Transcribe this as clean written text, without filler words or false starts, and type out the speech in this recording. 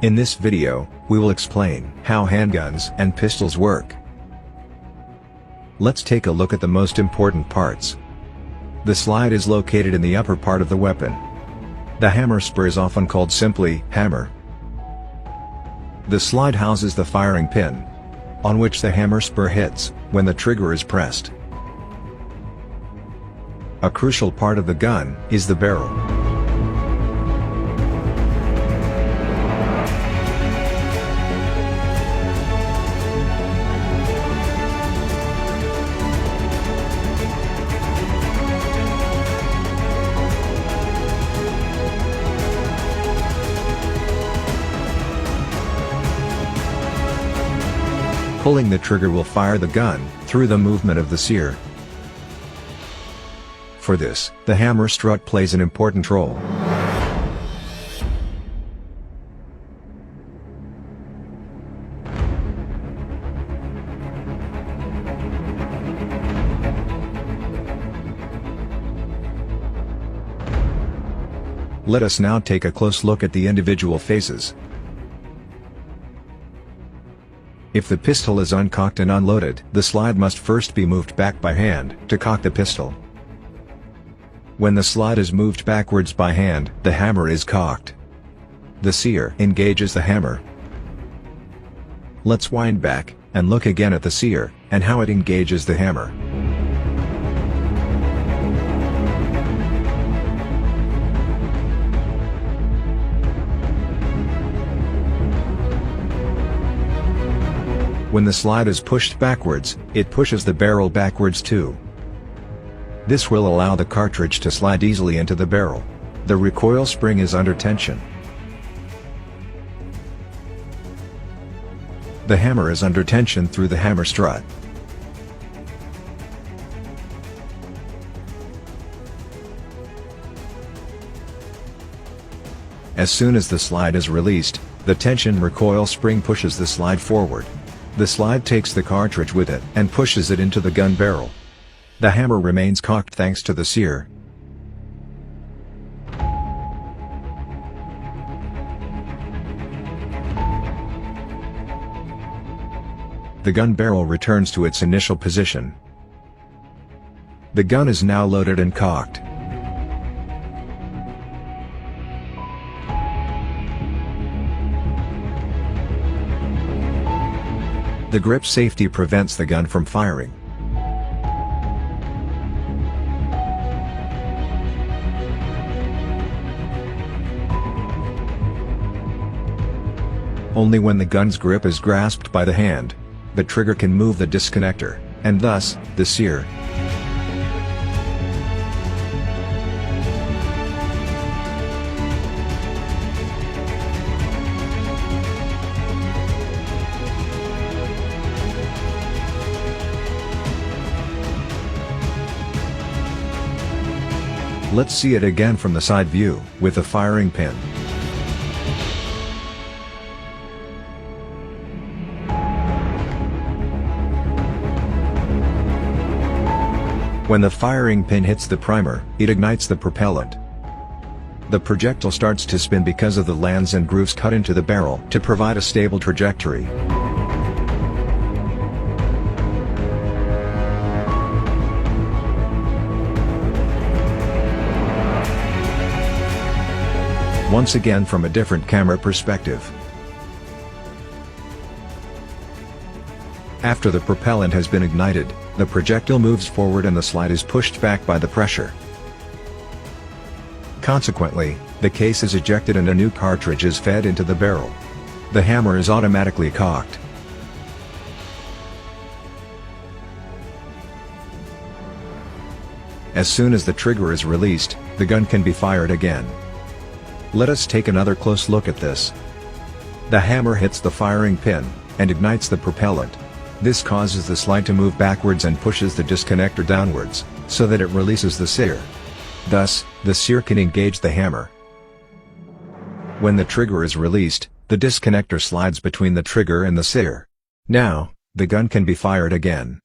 In this video, we will explain how handguns and pistols work. Let's take a look at the most important parts. The slide is located in the upper part of the weapon. The hammer spur is often called simply hammer. The slide houses the firing pin, on which the hammer spur hits when the trigger is pressed. A crucial part of the gun is the barrel. Pulling the trigger will fire the gun through the movement of the sear. For this, the hammer strut plays an important role. Let us now take a close look at the individual phases. If the pistol is uncocked and unloaded, the slide must first be moved back by hand to cock the pistol. When the slide is moved backwards by hand, the hammer is cocked. The sear engages the hammer. Let's wind back and look again at the sear and how it engages the hammer. When the slide is pushed backwards, it pushes the barrel backwards too. This will allow the cartridge to slide easily into the barrel. The recoil spring is under tension. The hammer is under tension through the hammer strut. As soon as the slide is released, the tension recoil spring pushes the slide forward. The slide takes the cartridge with it and pushes it into the gun barrel. The hammer remains cocked thanks to the sear. The gun barrel returns to its initial position. The gun is now loaded and cocked. The grip safety prevents the gun from firing. Only when the gun's grip is grasped by the hand, the trigger can move the disconnector, and thus, the sear. Let's see it again from the side view, with the firing pin. When the firing pin hits the primer, it ignites the propellant. The projectile starts to spin because of the lands and grooves cut into the barrel to provide a stable trajectory. Once again from a different camera perspective. After the propellant has been ignited, the projectile moves forward and the slide is pushed back by the pressure. Consequently, the case is ejected and a new cartridge is fed into the barrel. The hammer is automatically cocked. As soon as the trigger is released, the gun can be fired again. Let us take another close look at this. The hammer hits the firing pin and ignites the propellant. This causes the slide to move backwards and pushes the disconnector downwards, so that it releases the sear. Thus, the sear can engage the hammer. When the trigger is released, the disconnector slides between the trigger and the sear. Now, the gun can be fired again.